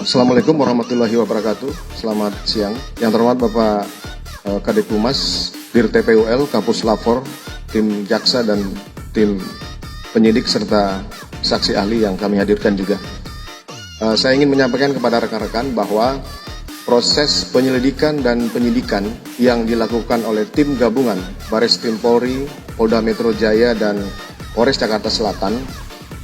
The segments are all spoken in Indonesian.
Assalamualaikum warahmatullahi wabarakatuh. Selamat siang. Yang terhormat Bapak Kadif Humas, Dir TPUL, Kapus Lapor, tim jaksa dan tim penyidik serta saksi ahli yang kami hadirkan juga. Saya ingin menyampaikan kepada rekan-rekan bahwa proses penyelidikan dan penyidikan yang dilakukan oleh tim gabungan Bareskrim Polri, Polda Metro Jaya dan Polres Jakarta Selatan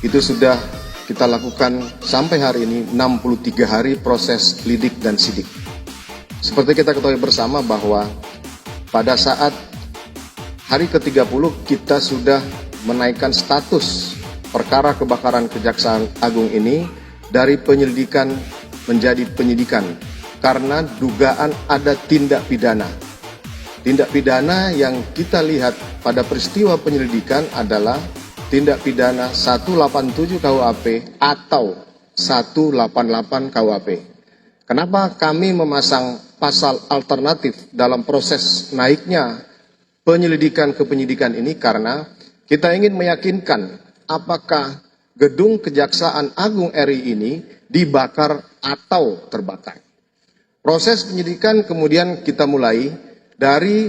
itu sudah kita lakukan sampai hari ini 63 hari proses lidik dan sidik. Seperti kita ketahui bersama bahwa pada saat hari ke-30 kita sudah menaikkan status perkara kebakaran Kejaksaan Agung ini dari penyelidikan menjadi penyidikan karena dugaan ada tindak pidana. Tindak pidana yang kita lihat pada peristiwa penyelidikan adalah tindak pidana 187 KUHP atau 188 KUHP. Kenapa kami memasang pasal alternatif dalam proses naiknya penyelidikan ke penyidikan ini? Karena kita ingin meyakinkan apakah gedung Kejaksaan Agung RI ini dibakar atau terbakar. Proses penyidikan kemudian kita mulai dari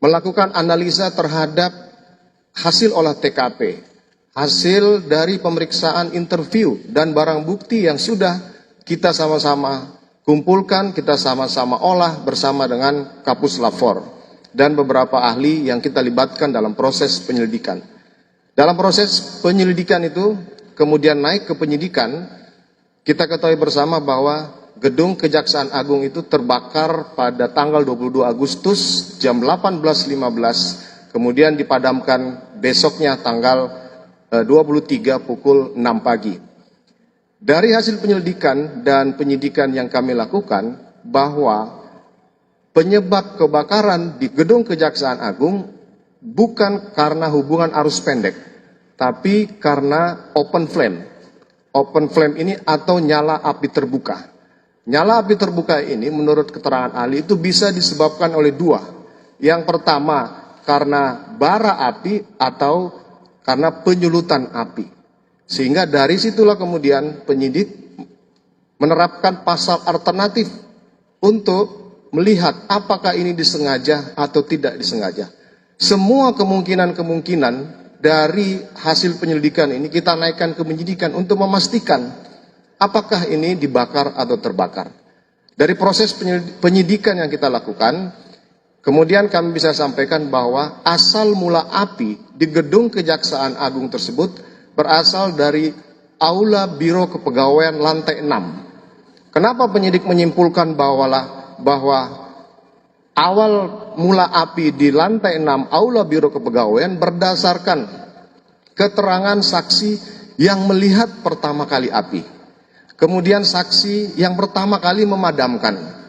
melakukan analisa terhadap hasil olah TKP, hasil dari pemeriksaan interview dan barang bukti yang sudah kita sama-sama kumpulkan, kita sama-sama olah bersama dengan Kapus Lapor dan beberapa ahli yang kita libatkan dalam proses penyelidikan. Dalam proses penyelidikan itu kemudian naik ke penyidikan, kita ketahui bersama bahwa gedung Kejaksaan Agung itu terbakar pada tanggal 22 Agustus jam 18.15, kemudian dipadamkan besoknya tanggal 23 pukul 6 pagi. Dari hasil penyelidikan dan penyidikan yang kami lakukan bahwa penyebab kebakaran di gedung Kejaksaan Agung bukan karena hubungan arus pendek, tapi karena open flame. Open flame ini atau nyala api terbuka. Nyala api terbuka ini menurut keterangan ahli itu bisa disebabkan oleh dua. Yang pertama karena bara api atau karena penyulutan api. Sehingga dari situlah kemudian penyidik menerapkan pasal alternatif untuk melihat apakah ini disengaja atau tidak disengaja. Semua kemungkinan-kemungkinan dari hasil penyelidikan ini kita naikkan ke penyidikan untuk memastikan apakah ini dibakar atau terbakar. Dari proses penyidikan yang kita lakukan, kemudian kami bisa sampaikan bahwa asal mula api di gedung Kejaksaan Agung tersebut berasal dari Aula Biro Kepegawaian lantai 6. Kenapa penyidik menyimpulkan bahwa awal mula api di lantai 6 Aula Biro Kepegawaian berdasarkan keterangan saksi yang melihat pertama kali api. Kemudian saksi yang pertama kali memadamkan.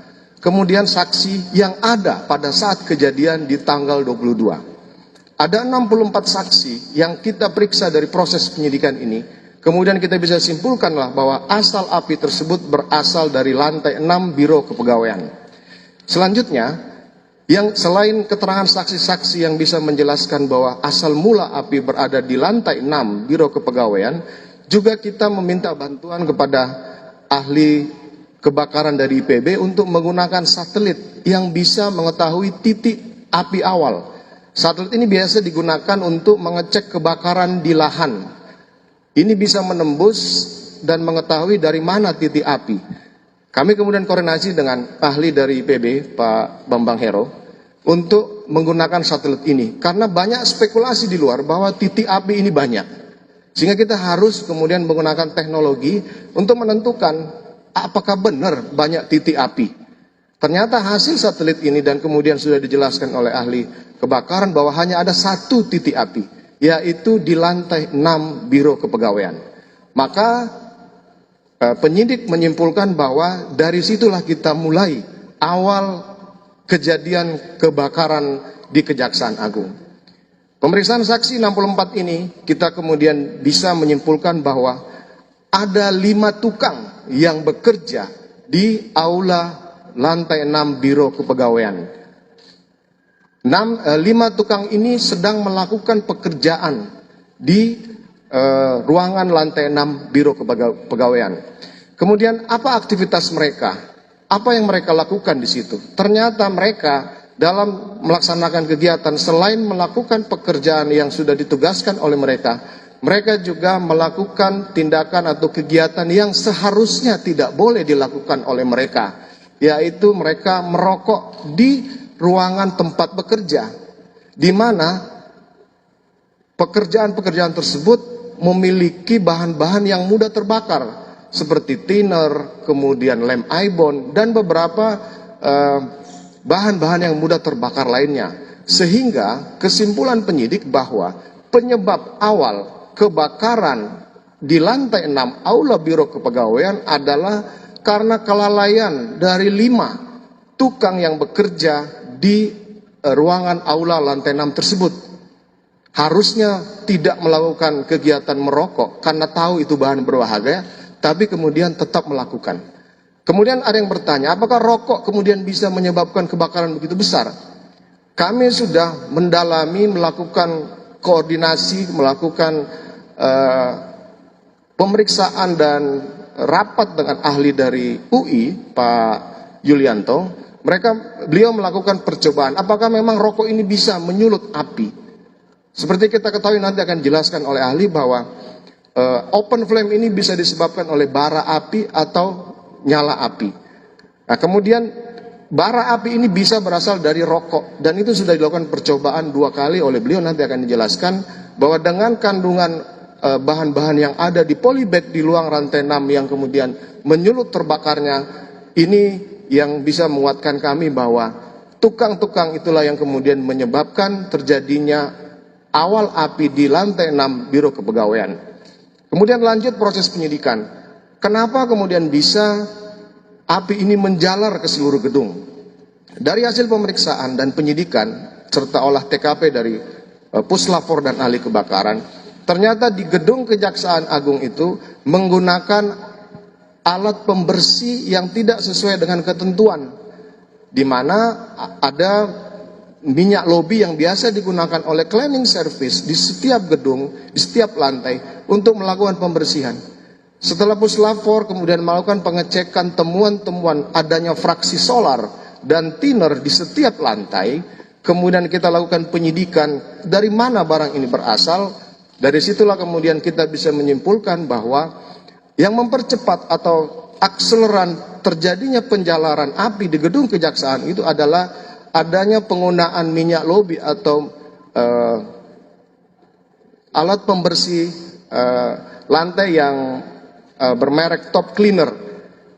Kemudian saksi yang ada pada saat kejadian di tanggal 22. Ada 64 saksi yang kita periksa dari proses penyidikan ini. Kemudian kita bisa simpulkanlah bahwa asal api tersebut berasal dari lantai 6 Biro Kepegawaian. Selanjutnya, yang selain keterangan saksi-saksi yang bisa menjelaskan bahwa asal mula api berada di lantai 6 Biro Kepegawaian, juga kita meminta bantuan kepada ahli kebakaran dari IPB untuk menggunakan satelit yang bisa mengetahui titik api awal. Satelit ini biasa digunakan untuk mengecek kebakaran di lahan. Ini bisa menembus dan mengetahui dari mana titik api. Kami kemudian koordinasi dengan ahli dari IPB, Pak Bambang Hero, untuk menggunakan satelit ini. Karena banyak spekulasi di luar bahwa titik api ini banyak. Sehingga kita harus kemudian menggunakan teknologi untuk menentukan apakah benar banyak titik api. Ternyata hasil satelit ini dan kemudian sudah dijelaskan oleh ahli kebakaran bahwa hanya ada satu titik api, yaitu di lantai 6 Biro Kepegawaian. Maka penyidik menyimpulkan bahwa dari situlah kita mulai awal kejadian kebakaran di Kejaksaan Agung. Pemeriksaan saksi 64 ini kita kemudian bisa menyimpulkan bahwa ada 5 tukang yang bekerja di aula lantai 6 Biro Kepegawaian. 5 tukang ini sedang melakukan pekerjaan di ruangan lantai 6 Biro Kepegawaian. Kemudian apa aktivitas mereka? Apa yang mereka lakukan di situ? Ternyata mereka dalam melaksanakan kegiatan selain melakukan pekerjaan yang sudah ditugaskan oleh mereka, mereka juga melakukan tindakan atau kegiatan yang seharusnya tidak boleh dilakukan oleh mereka, yaitu mereka merokok di ruangan tempat bekerja, di mana pekerjaan-pekerjaan tersebut memiliki bahan-bahan yang mudah terbakar, seperti thinner, kemudian lem ibon, dan beberapa bahan-bahan yang mudah terbakar lainnya. Sehingga kesimpulan penyidik bahwa penyebab awal kebakaran di lantai 6 Aula Biro Kepegawaian adalah karena kelalaian dari 5 tukang yang bekerja di ruangan aula lantai 6 tersebut. Harusnya tidak melakukan kegiatan merokok karena tahu itu bahan berbahaya, tapi kemudian tetap melakukan. Kemudian ada yang bertanya, apakah rokok kemudian bisa menyebabkan kebakaran begitu besar? Kami sudah mendalami, melakukan koordinasi, melakukan pemeriksaan dan rapat dengan ahli dari UI, Pak Yulianto. Beliau melakukan percobaan, apakah memang rokok ini bisa menyulut api? Seperti kita ketahui, nanti akan dijelaskan oleh ahli bahwa open flame ini bisa disebabkan oleh bara api atau nyala api. Nah, kemudian bara api ini bisa berasal dari rokok, dan itu sudah dilakukan percobaan 2 kali oleh beliau. Nanti akan dijelaskan bahwa dengan kandungan bahan-bahan yang ada di polybag di ruang rantai 6 yang kemudian menyulut terbakarnya, ini yang bisa menguatkan kami bahwa tukang-tukang itulah yang kemudian menyebabkan terjadinya awal api di lantai 6 Biro Kepegawaian. Kemudian lanjut proses penyidikan. Kenapa kemudian bisa api ini menjalar ke seluruh gedung? Dari hasil pemeriksaan dan penyidikan serta olah TKP dari Puslapor dan ahli kebakaran, ternyata di gedung Kejaksaan Agung itu menggunakan alat pembersih yang tidak sesuai dengan ketentuan, di mana ada minyak lobby yang biasa digunakan oleh cleaning service di setiap gedung, di setiap lantai untuk melakukan pembersihan. Setelah Puslapor kemudian melakukan pengecekan temuan-temuan adanya fraksi solar dan thinner di setiap lantai, kemudian kita lakukan penyidikan dari mana barang ini berasal. Dari situlah kemudian kita bisa menyimpulkan bahwa yang mempercepat atau akseleran terjadinya penjalaran api di gedung kejaksaan itu adalah adanya penggunaan minyak lobby atau alat pembersih lantai yang bermerek Top Cleaner.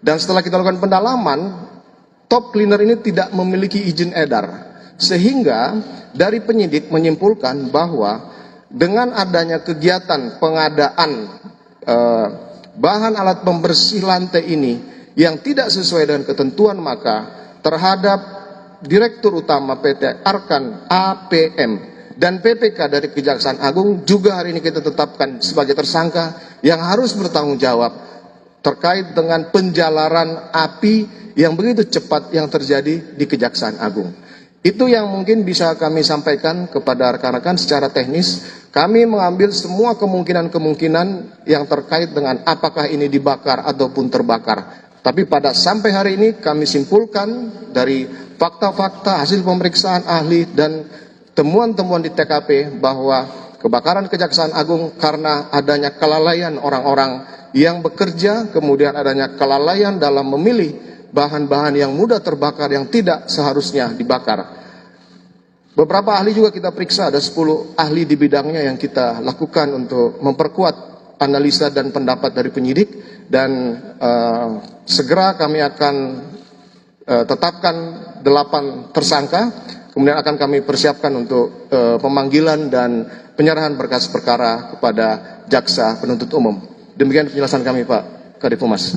Dan setelah kita lakukan pendalaman, Top Cleaner ini tidak memiliki izin edar, sehingga dari penyidik menyimpulkan bahwa dengan adanya kegiatan pengadaan bahan alat pembersih lantai ini yang tidak sesuai dengan ketentuan, maka terhadap Direktur Utama PT Arkan APM dan PPK dari Kejaksaan Agung juga hari ini kita tetapkan sebagai tersangka yang harus bertanggung jawab terkait dengan penjalaran api yang begitu cepat yang terjadi di Kejaksaan Agung. Itu yang mungkin bisa kami sampaikan kepada rekan-rekan secara teknis. Kami mengambil semua kemungkinan-kemungkinan yang terkait dengan apakah ini dibakar ataupun terbakar. Tapi pada sampai hari ini kami simpulkan dari fakta-fakta hasil pemeriksaan ahli dan temuan-temuan di TKP bahwa kebakaran Kejaksaan Agung karena adanya kelalaian orang-orang yang bekerja, kemudian adanya kelalaian dalam memilih bahan-bahan yang mudah terbakar yang tidak seharusnya dibakar. Beberapa ahli juga kita periksa, ada 10 ahli di bidangnya yang kita lakukan untuk memperkuat analisa dan pendapat dari penyidik, dan segera kami akan tetapkan 8 tersangka, kemudian akan kami persiapkan untuk pemanggilan dan penyerahan berkas perkara kepada jaksa penuntut umum. Demikian penjelasan kami, Pak Kadif Humas.